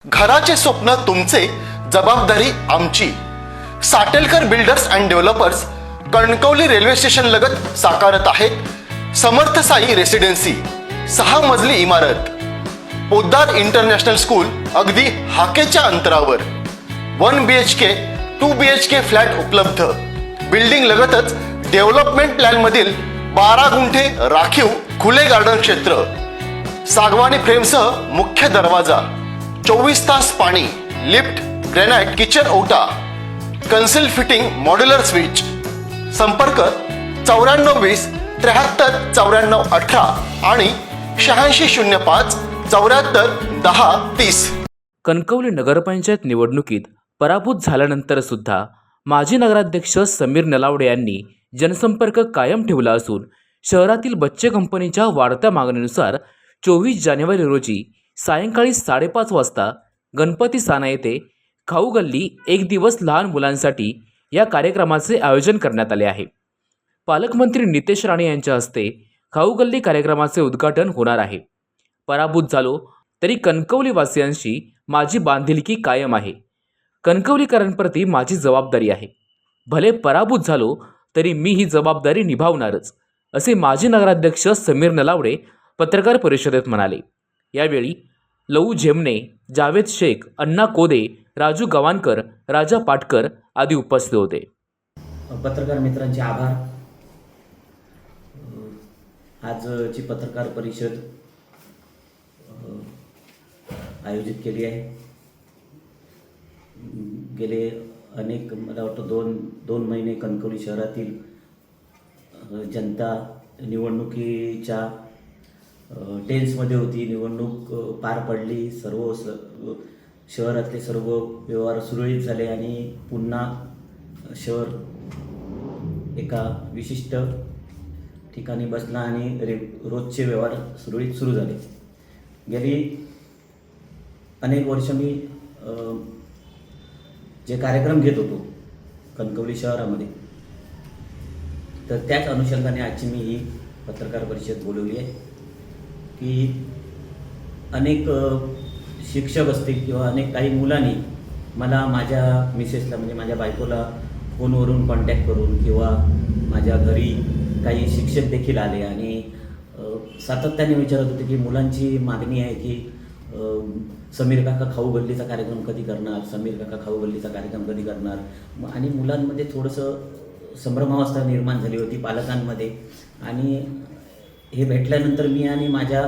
घराचे स्वप्न तुमचे, जबाबदारी आमची. Satelkar builders and developers Kankavli railway station लगत साकारत आहेत समर्थ साई रेसिडेन्सी, 6 मजली इमारत. पोद्दार इंटरनॅशनल स्कूल अगदी हाकेच्या अंतरावर. 1 BHK 2 BHK फ्लॅट उपलब्ध. बिल्डिंग लगतच डेव्हलपमेंट प्लॅन मधील 12 गुंठे राखीव खुले गार्डन क्षेत्र. सागवानी फ्रेमसह मुख्य दरवाजा. 24 तास पाणी, लिफ्ट, ग्रॅनाइट किचन ओटा, कन्सिल फिटिंग, मॉड्युलर स्विच. संपर्क 9420 73 94 18 आणि 8605 74 10 30. कणकवली नगरपंचायत निवडणुकीत पराभूत झाल्यानंतर सुद्धा माजी नगराध्यक्ष समीर नलावडे यांनी जनसंपर्क कायम ठेवला असून शहरातील बच्चे कंपनीच्या वाढत्या मागणीनुसार 24 जानेवारी रोजी सायंकाळी 5:30 वाजता गणपती साना येथे खाऊ गल्ली एक दिवस लहान मुलांसाठी या कार्यक्रमाचे आयोजन करण्यात आले आहे. पालकमंत्री नितेश राणे यांच्या हस्ते खाऊ गल्ली कार्यक्रमाचे उद्घाटन होणार आहे. पराभूत झालो तरी कणकवलीवासियांशी माझी बांधिलकी कायम आहे. कणकवलीकरांप्रती माझी जबाबदारी आहे. भले पराभूत झालो तरी मी ही जबाबदारी निभावणारच, असे माजी नगराध्यक्ष समीर नलावडे पत्रकार परिषदेत म्हणाले. यावेळी लऊ झेमने, जावेद शेख, अण्णा कोदे, राजू गवानकर, राजा पाटकर आदी उपस्थित होते. पत्रकार मित्रांचे आभार. आजची पत्रकार परिषद आयोजित केली आहे. गेले अनेक, मला वाटतं दोन महिने कणकवली शहरातील जनता निवडणुकीच्या टेन्समध्ये होती. निवडणूक पार पडली, शहरातले सर्व व्यवहार सुरळीत झाले आणि पुन्हा शहर एका विशिष्ट ठिकाणी बसला आणि रोजचे व्यवहार सुरळीत सुरू झाले. गेली अनेक वर्ष मी जे कार्यक्रम घेत होतो कणकवली शहरामध्ये, तर त्याच अनुषंगाने आजची मी ही पत्रकार परिषद बोलवली आहे की अनेक शिक्षक असतील किंवा अनेक काही मुलांनी मला, माझ्या मिसेसला म्हणजे माझ्या बायकोला फोनवरून कॉन्टॅक्ट करून किंवा माझ्या घरी काही शिक्षक देखील आले आणि सातत्याने विचारत होते की मुलांची मागणी आहे की समीर काका खाऊ गल्लीचा कार्यक्रम कधी करणार, समीर काका खाऊ गल्लीचा कार्यक्रम कधी करणार. आणि मुलांमध्ये थोडंसं संभ्रमावस्था निर्माण झाली होती पालकांमध्ये. आणि हे भेटल्यानंतर मी आणि माझ्या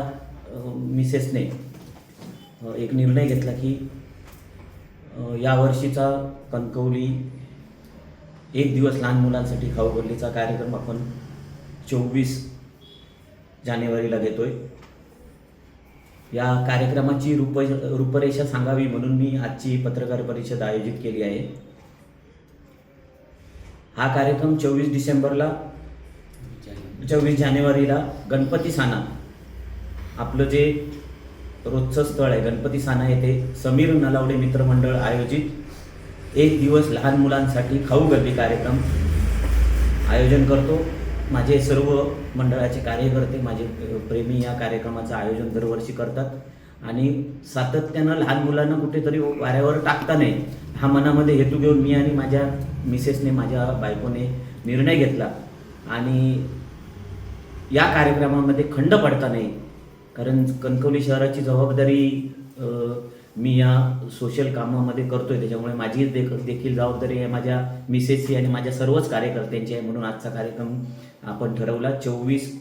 मिसेसने एक निर्णय घेतला की यावर्षीचा कणकवली एक दिवस लहान मुलांसाठी खाऊ गल्लीचा कार्यक्रम आपण 24 जानेवारीला घेतोय. या कार्यक्रमाची रूपरेषा सांगावी म्हणून मी आजची पत्रकार परिषद आयोजित केली आहे. हा कार्यक्रम 24 जानेवारीला गणपती साना, आपलं जे रोजचं स्थळ आहे गणपती साना येथे समीर नलावडे मित्रमंडळ आयोजित एक दिवस लहान मुलांसाठी खाऊ गल्ली कार्यक्रम आयोजन करतो. माझे सर्व मंडळाचे कार्यकर्ते, माझे प्रेमी या कार्यक्रमाचं आयोजन दरवर्षी करतात आणि सातत्यानं लहान मुलांना कुठेतरी वाऱ्यावर टाकता नये हा मनामध्ये हेतू घेऊन मी आणि माझ्या मिसेसने, माझ्या बायकोने निर्णय घेतला. आणि या कार्यक्रमामध्ये खंड पडता नाही, कारण कणकवली शहराची जबाबदारी मी या सोशल कामामध्ये करतोय, त्याच्यामुळे माझी देखील जबाबदारी आहे माझ्या मिसेसची आणि माझ्या सर्वच कार्यकर्त्यांची आहे. म्हणून आजचा कार्यक्रम आपण ठरवला 24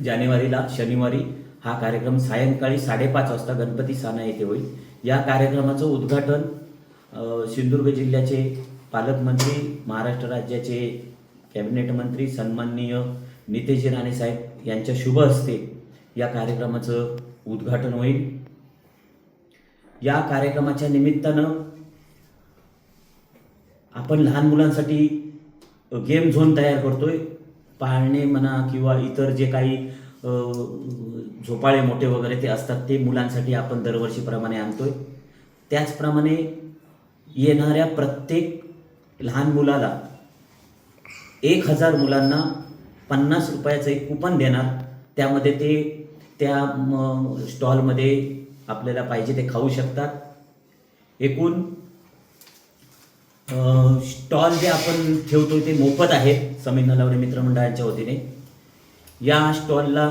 जानेवारीला शनिवारी हा कार्यक्रम सायंकाळी 5:30 वाजता गणपती साना येथे होईल. या कार्यक्रमाचं उद्घाटन सिंधुदुर्ग जिल्ह्याचे पालकमंत्री, महाराष्ट्र राज्याचे कॅबिनेट मंत्री सन्माननीय नितेश राणे साहेब यांच्या शुभ हस्ते या कार्यक्रमाचं उद्घाटन होईल. या कार्यक्रमाच्या निमित्तानं आपण लहान मुलांसाठी गेम झोन तयार करतोय. पाळणे म्हणा किंवा इतर जे काही झोपाळे मोठे वगैरे ते असतात ते मुलांसाठी आपण दरवर्षीप्रमाणे आणतोय. त्याचप्रमाणे येणाऱ्या प्रत्येक लहान मुलाला 1000 मुलांना 50 रुपयाचं एक कुपन देणार. त्यामध्ये ते त्या स्टॉलमध्ये आपल्याला पाहिजे ते खाऊ शकतात. एकूण स्टॉल जे आपण ठेवतोय ते मोफत आहेत समीर नलावडे मित्रमंडळाच्या वतीने. या स्टॉलला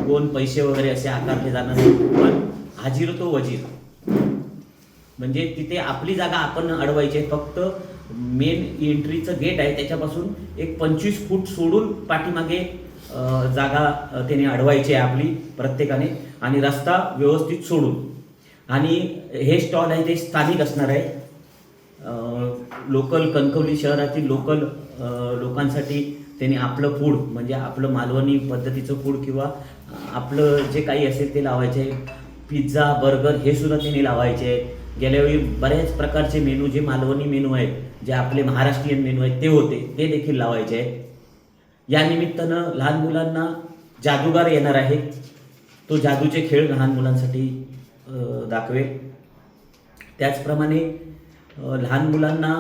कोण पैसे वगैरे असे आकारले जाणार नाही, पण हाजीर तो वजीर. म्हणजे तिथे आपली जागा आपण अडवायची आहे. फक्त मेन एंट्रीचं गेट आहे त्याच्यापासून एक 25 फूट सोडून पाठीमागे जागा त्याने अडवायची आहे आपली प्रत्येकाने, आणि रस्ता व्यवस्थित सोडून. आणि हे स्टॉल आहे ते स्थानिक असणार आहे. लोकल कणकवली शहरातील लोकल लोकांसाठी त्यांनी आपलं फूड म्हणजे आपलं मालवणी पद्धतीचं फूड किंवा आपलं जे काही असेल ते लावायचे आहे. पिझ्झा बर्गर हे सुद्धा त्यांनी लावायचे आहे. गेल्यावेळी बऱ्याच प्रकारचे मेनू जे मालवणी मेनू आहेत, जे आपले महाराष्ट्रीयन मेनू आहेत ते होते, ते देखील लावायचे आहेत. या निमित्तानं लहान मुलांना जादूगार येणार आहे. तो जादूचे खेळ लहान मुलांसाठी दाखवेल. त्याचप्रमाणे लहान मुलांना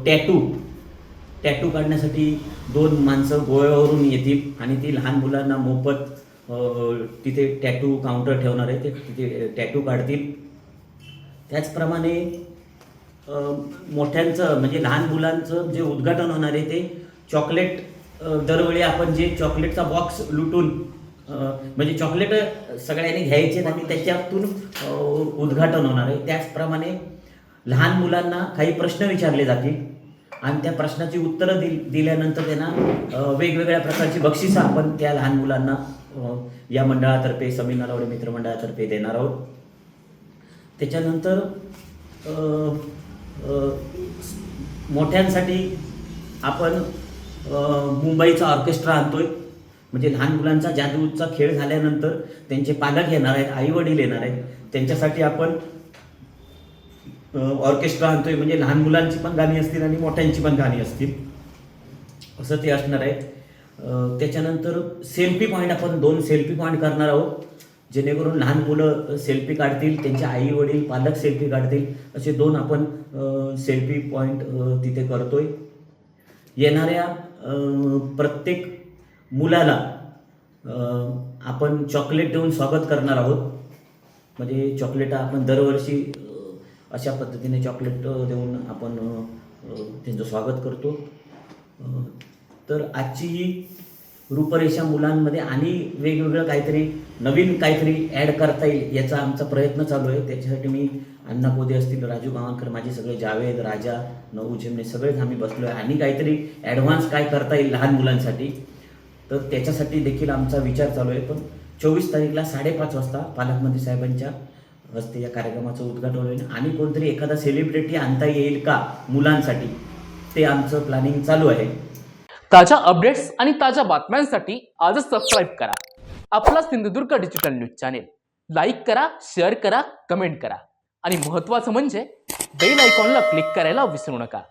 टॅटू काढण्यासाठी 2 माणसं गोव्यावरून येतील आणि ती लहान मुलांना मोफत तिथे टॅटू काउंटर ठेवणार आहे, ते तिथे टॅटू काढतील. त्याचप्रमाणे मोठ्यांचं म्हणजे लहान मुलांचं जे उद्घाटन होणार आहे ते चॉकलेट, दरवेळी आपण जे चॉकलेटचा बॉक्स लुटून म्हणजे चॉकलेट सगळ्यांनी घ्यायचे आणि त्याच्यातून उद्घाटन होणार आहे. त्याचप्रमाणे लहान मुलांना काही प्रश्न विचारले जातील आणि त्या प्रश्नाची उत्तरं दिल्यानंतर त्यांना वेगवेगळ्या प्रकारची बक्षिसं आपण त्या लहान मुलांना या मंडळातर्फे समीर नलावडे मित्रमंडळातर्फे देणार आहोत. त्याच्यानंतर मोठ्यांसाठी आपण मुंबईचा ऑर्केस्ट्रा आणतोय. म्हणजे लहान मुलांचा जादूचा खेळ झाल्यानंतर त्यांचे पालक येणार आहेत, आई वडील येणार आहेत, त्यांच्यासाठी आपण ऑर्केस्ट्रा आणतोय. म्हणजे लहान मुलांची पण गाणी असतील आणि मोठ्यांची पण गाणी असतील, असं ते असणार आहे. त्याच्यानंतर सेल्फी पॉईंट, आपण 2 सेल्फी पॉईंट करणार आहोत, जेणेकरून लहान मुलं सेल्फी काढतील, त्यांचे आई वडील पालक सेल्फी काढतील, असे 2 आपण सेल्फी पॉईंट तिथे करतोय. येणाऱ्या प्रत्येक मुलाला आपण चॉकलेट देऊन स्वागत करणार आहोत. म्हणजे चॉकलेट आपण दरवर्षी अशा पद्धतीने चॉकलेट देऊन आपण त्यांचं स्वागत करतो. तर आजची ही रूपरेषा मुलांमध्ये आणि वेगवेगळं काहीतरी नवीन काहीतरी ॲड करता येईल याचा आमचा प्रयत्न चालू आहे. त्याच्यासाठी मी अण्णा कोदे असतील, राजू गावणकर, माझे सगळे जावेद, राजा, नऊ चिमणे सगळेच आम्ही बसलो आहे आणि काहीतरी ॲडव्हान्स काय करता येईल लहान मुलांसाठी, तर त्याच्यासाठी देखील आमचा विचार चालू आहे. पण 24 तारीखला 5:30 वाजता पालकमंत्री साहेबांच्या हस्ते या कार्यक्रमाचं उद्घाटन होईल आणि कोणतरी एखादा सेलिब्रिटी आणता येईल का मुलांसाठी, ते आमचं प्लॅनिंग चालू आहे. ताज्या अपडेट्स आणि ताज्या बातम्यांसाठी आजच सबस्क्राईब करा आपला Sindhudurg digital news channel. Like करा, शेअर करा, कमेंट करा आणि महत्त्वाचं म्हणजे बेल आयकॉनला क्लिक करायला विसरू नका.